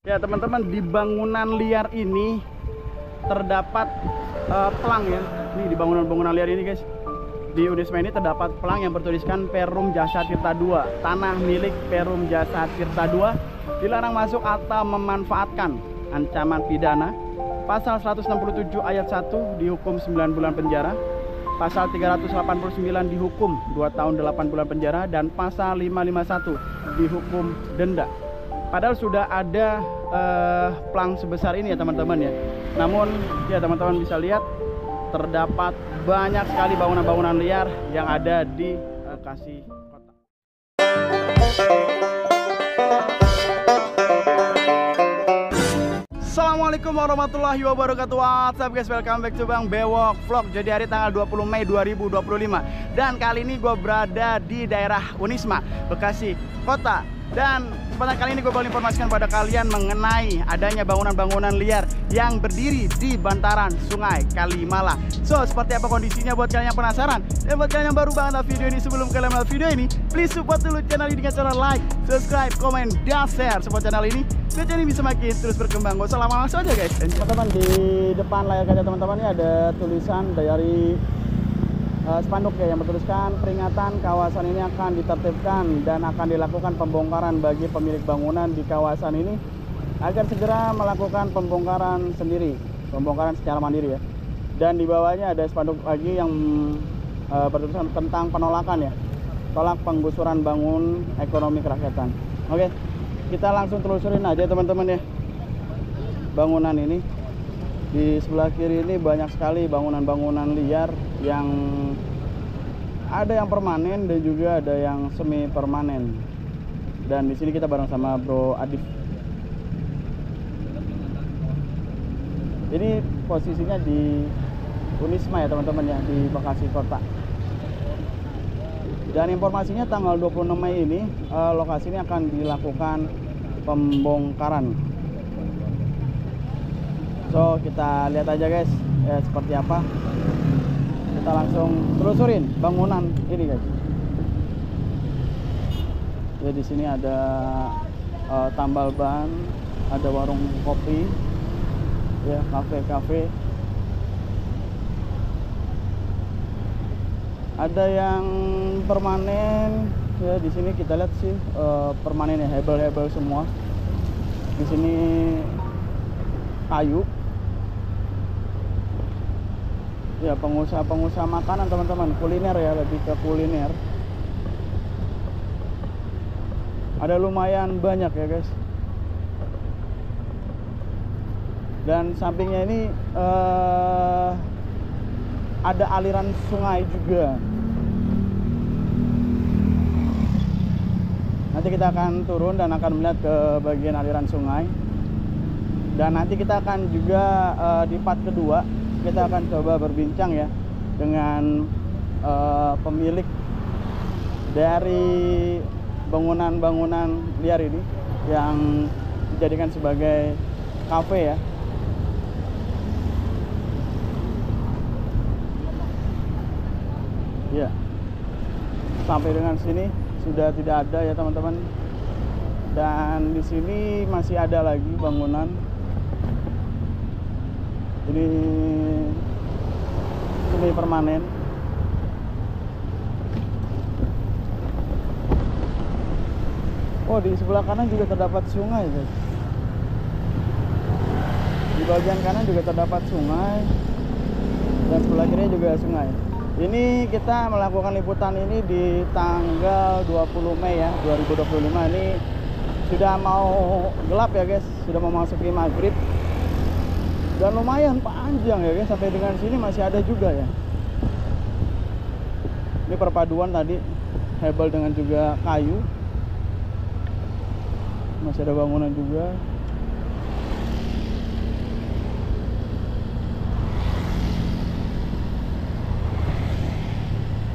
Ya teman-teman, di bangunan liar ini terdapat pelang ya. Ini di bangunan liar ini guys, di Unisma ini terdapat pelang yang bertuliskan Perum Jasa Tirta II, tanah milik Perum Jasa Tirta II, dilarang masuk atau memanfaatkan, ancaman pidana. Pasal 167 ayat 1 dihukum 9 bulan penjara, pasal 389 dihukum 2 tahun 8 bulan penjara, dan pasal 551 dihukum denda. Padahal sudah ada pelang sebesar ini ya teman-teman ya. Namun ya teman-teman bisa lihat terdapat banyak sekali bangunan-bangunan liar yang ada di Bekasi Kota. Assalamualaikum warahmatullahi wabarakatuh. What's up guys, welcome back to Bang Bewok Vlog. Jadi hari tanggal 20 Mei 2025. Dan kali ini gue berada di daerah Unisma, Bekasi Kota. Dan pada kali ini gue bakal informasikan pada kalian mengenai adanya bangunan-bangunan liar yang berdiri di bantaran Sungai Kalimala. So, seperti apa kondisinya buat kalian yang penasaran? Dan buat kalian yang baru banget video ini, sebelum kalian melihat video ini, please support dulu channel ini dengan cara like, subscribe, komen, dan share support channel ini biar channel ini bisa makin terus berkembang. Gak usah lama langsung aja guys. Dan teman-teman, di depan layar kaca teman-teman ini ada tulisan dari spanduk ya yang bertuliskan peringatan kawasan ini akan ditertibkan dan akan dilakukan pembongkaran bagi pemilik bangunan di kawasan ini agar segera melakukan pembongkaran sendiri, pembongkaran secara mandiri ya. Dan di bawahnya ada spanduk lagi yang bertulisan tentang penolakan ya, tolak penggusuran bangun ekonomi kerakyatan. Oke, kita langsung telusurin aja teman-teman ya bangunan ini. Di sebelah kiri ini banyak sekali bangunan-bangunan liar yang ada yang permanen dan juga ada yang semi permanen. Dan di sini kita bareng sama Bro Adif. Ini posisinya di Unisma ya teman-teman ya, di Bekasi Kota. Dan informasinya tanggal 26 Mei ini lokasi ini akan dilakukan pembongkaran. So, kita lihat aja guys ya, seperti apa. Kita langsung telusurin bangunan ini guys. Ya, di sini ada tambal ban, ada warung kopi, ya, kafe-kafe. Ada yang permanen ya, di sini kita lihat sih permanen ya, hebel-hebel semua. Di sini kayu. Ya, pengusaha makanan teman-teman, kuliner ya, lebih ke kuliner. Ada lumayan banyak ya guys. Dan sampingnya ini ada aliran sungai juga. Nanti kita akan turun dan akan melihat ke bagian aliran sungai. Dan nanti kita akan juga di part kedua kita akan coba berbincang ya dengan pemilik dari bangunan-bangunan liar ini yang dijadikan sebagai kafe ya. Ya, sampai dengan sini sudah tidak ada ya teman-teman. Dan di sini masih ada lagi bangunan. Ini semi permanen. Oh, di sebelah kanan juga terdapat sungai guys. Di bagian kanan juga terdapat sungai, dan sebelah kiri juga sungai. Ini kita melakukan liputan ini di tanggal 20 Mei ya 2025. Ini sudah mau gelap ya guys, sudah mau masuki maghrib. Dan lumayan panjang ya guys, sampai dengan sini masih ada juga ya. Ini perpaduan tadi hebel dengan juga kayu. Masih ada bangunan juga.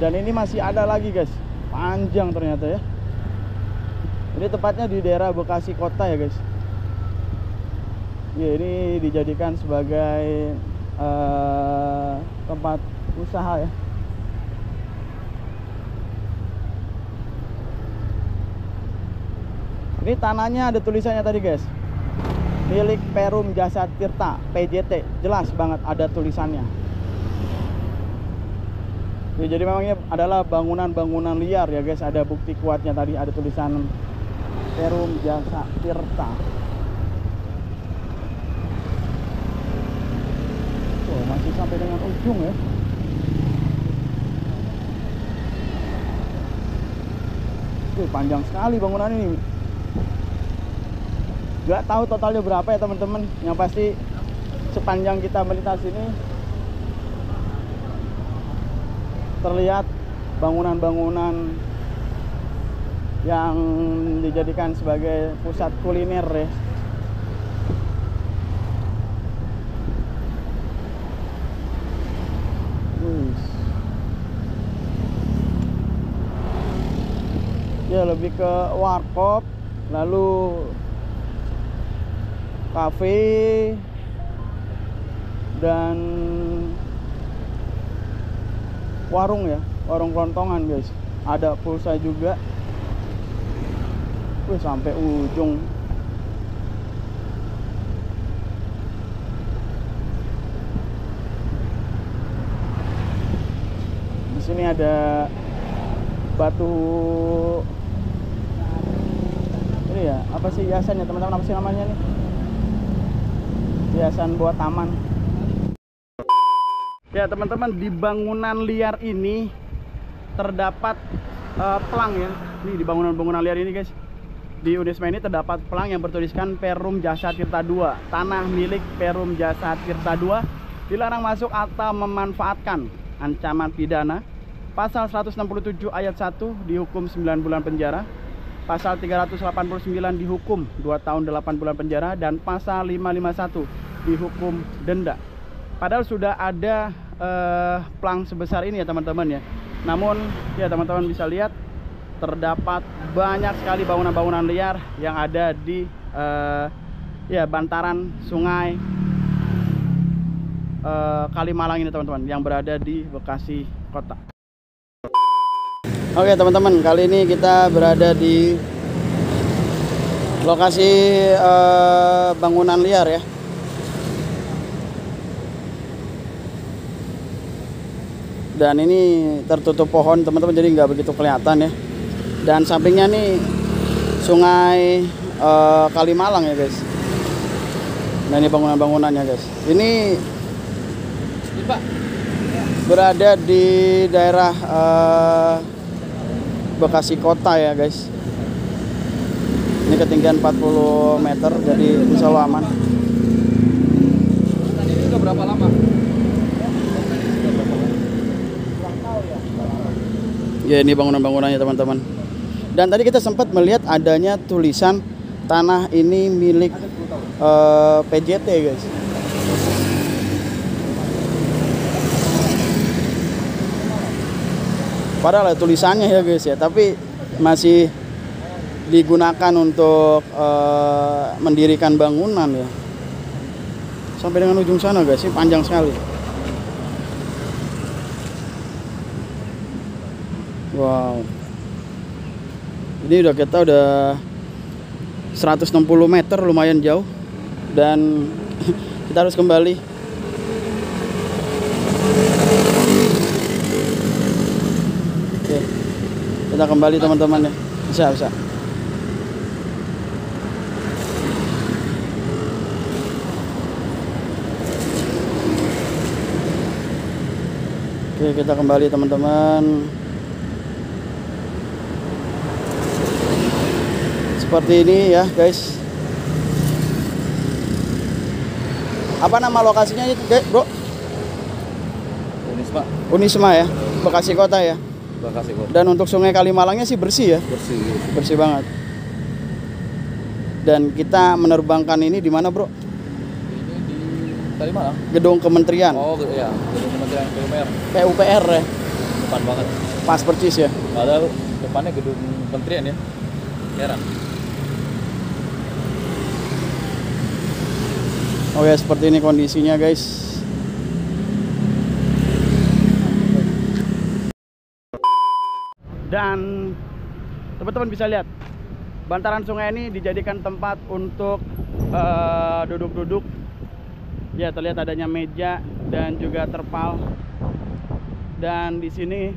Dan ini masih ada lagi guys, panjang ternyata ya. Ini tepatnya di daerah Bekasi Kota ya guys. Ya, ini dijadikan sebagai tempat usaha ya. Ini tanahnya ada tulisannya tadi guys. milik Perum Jasa Tirta PJT. Jelas banget ada tulisannya. Ya, jadi memang ini adalah bangunan-bangunan liar ya guys. Ada bukti kuatnya, tadi ada tulisan Perum Jasa Tirta. Oh, masih sampai dengan ujung ya. Panjang sekali bangunan ini. Gak tahu totalnya berapa ya teman-teman. Yang pasti sepanjang kita melintas ini terlihat bangunan-bangunan yang dijadikan sebagai pusat kuliner ya. Ya, lebih ke warkop, lalu kafe, dan warung ya, warung kelontongan guys. Ada pulsa juga. Wih, sampai ujung. Di sini ada batu ini ya, apa sih hiasannya teman-teman, apa sih namanya nih, hiasan buat taman ya teman-teman. Di bangunan liar ini terdapat pelang ya. Nih di bangunan-bangunan liar ini guys, di Unisma ini terdapat pelang yang bertuliskan Perum Jasa Tirta II, tanah milik Perum Jasa Tirta II, dilarang masuk atau memanfaatkan, ancaman pidana pasal 167 ayat 1 dihukum 9 bulan penjara, pasal 389 dihukum 2 tahun 8 bulan penjara, dan pasal 551 dihukum denda. Padahal sudah ada pelang sebesar ini ya teman-teman ya. Namun ya teman-teman bisa lihat terdapat banyak sekali bangunan-bangunan liar yang ada di ya bantaran sungai Kalimalang ini teman-teman, yang berada di Bekasi Kota. Oke teman-teman, kali ini kita berada di lokasi bangunan liar ya. Dan ini tertutup pohon teman-teman, jadi nggak begitu kelihatan ya. Dan sampingnya nih sungai Kalimalang ya guys. Nah ini bangunan-bangunannya guys. Ini berada di daerah Bekasi Kota ya guys. Ini ketinggian 40 meter, jadi insya Allah aman. Ini udah berapa lama? Ya ini bangunan-bangunannya teman-teman. Dan tadi kita sempat melihat adanya tulisan tanah ini milik PJT guys. Padahal tulisannya ya guys ya, tapi masih digunakan untuk mendirikan bangunan ya. Sampai dengan ujung sana guys, ini panjang sekali. Wow. Ini kita udah 160 meter, lumayan jauh. Dan kita harus kembali. Oke. Kita kembali teman-teman ya. Bisa. Oke, kita kembali teman-teman. Seperti ini ya guys. Apa nama lokasinya itu bro? Unisma ya, Bekasi Kota ya. Bekasi Kota. Dan untuk sungai Kalimalangnya sih bersih ya. Bersih banget. Dan kita menerbangkan ini di mana bro? Ini di Kalimalang. Gedung Kementerian. Oh iya, Gedung Kementerian PUPR. PUPR ya. Depan banget. Pas percis ya. Padahal depannya Gedung Kementerian ya. Heran. Oke, seperti ini kondisinya guys. Dan teman-teman bisa lihat bantaran sungai ini dijadikan tempat untuk duduk-duduk. Ya, terlihat adanya meja dan juga terpal. Dan di sini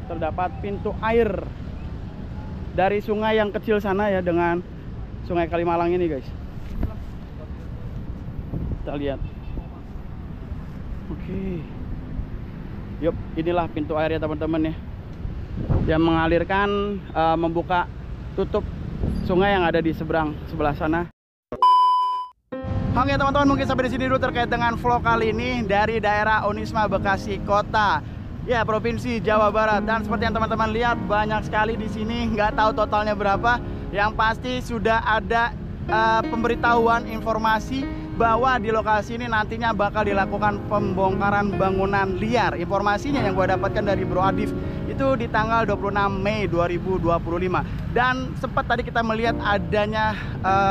terdapat pintu air dari sungai yang kecil sana ya, dengan Sungai Kalimalang ini guys. Kita lihat. Oke. Yup, inilah pintu air ya teman-teman ya, yang mengalirkan, membuka tutup sungai yang ada di sebelah sana. Oke teman-teman, mungkin sampai di sini dulu terkait dengan vlog kali ini dari daerah Unisma Bekasi Kota, ya, Provinsi Jawa Barat. Dan seperti yang teman-teman lihat, banyak sekali di sini, nggak tahu totalnya berapa. Yang pasti sudah ada pemberitahuan informasi bahwa di lokasi ini nantinya bakal dilakukan pembongkaran bangunan liar. Informasinya yang gue dapatkan dari Bro Adif itu di tanggal 26 Mei 2025. Dan sempat tadi kita melihat adanya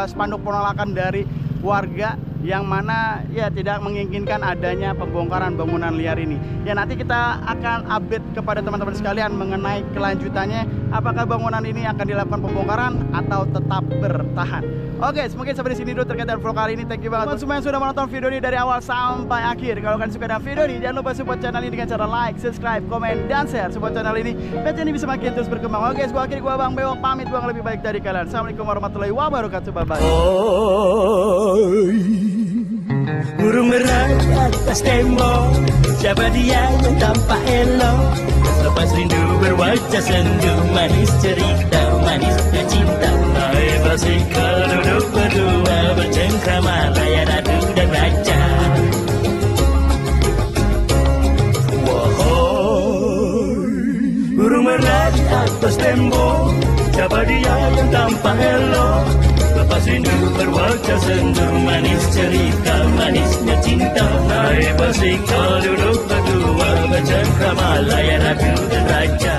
spanduk penolakan dari warga yang mana ya tidak menginginkan adanya pembongkaran bangunan liar ini. Ya, nanti kita akan update kepada teman-teman sekalian mengenai kelanjutannya, apakah bangunan ini akan dilakukan pembongkaran atau tetap bertahan. Oke, mungkin sampai di sini dulu terkait dengan vlog kali ini. Thank you banget semua yang sudah menonton video ini dari awal sampai akhir. Kalau kalian suka dengan video ini, jangan lupa support channel ini dengan cara like, subscribe, komen, dan share. Support channel ini, biar channel ini bisa makin terus berkembang. Oke, gua akhiri, gua Bang Bewok pamit, buang lebih baik dari kalian. Assalamualaikum warahmatullahi wabarakatuh. Bye-bye. Burung merah atas tembok, siapa dia yang tampak elok? Lepas rindu berwajah sendu, manis cerita, manisnya cinta. Hai Basika duduk berdua, bercengkrama layar ratu dan raja. Wahai burung merah di atas tembok, siapa dia yang tampak elok? Lepas rindu berwajah sendu, manis cerita, manisnya cinta. Hai Basika duduk berdua, bercengkrama layar ratu dan raja.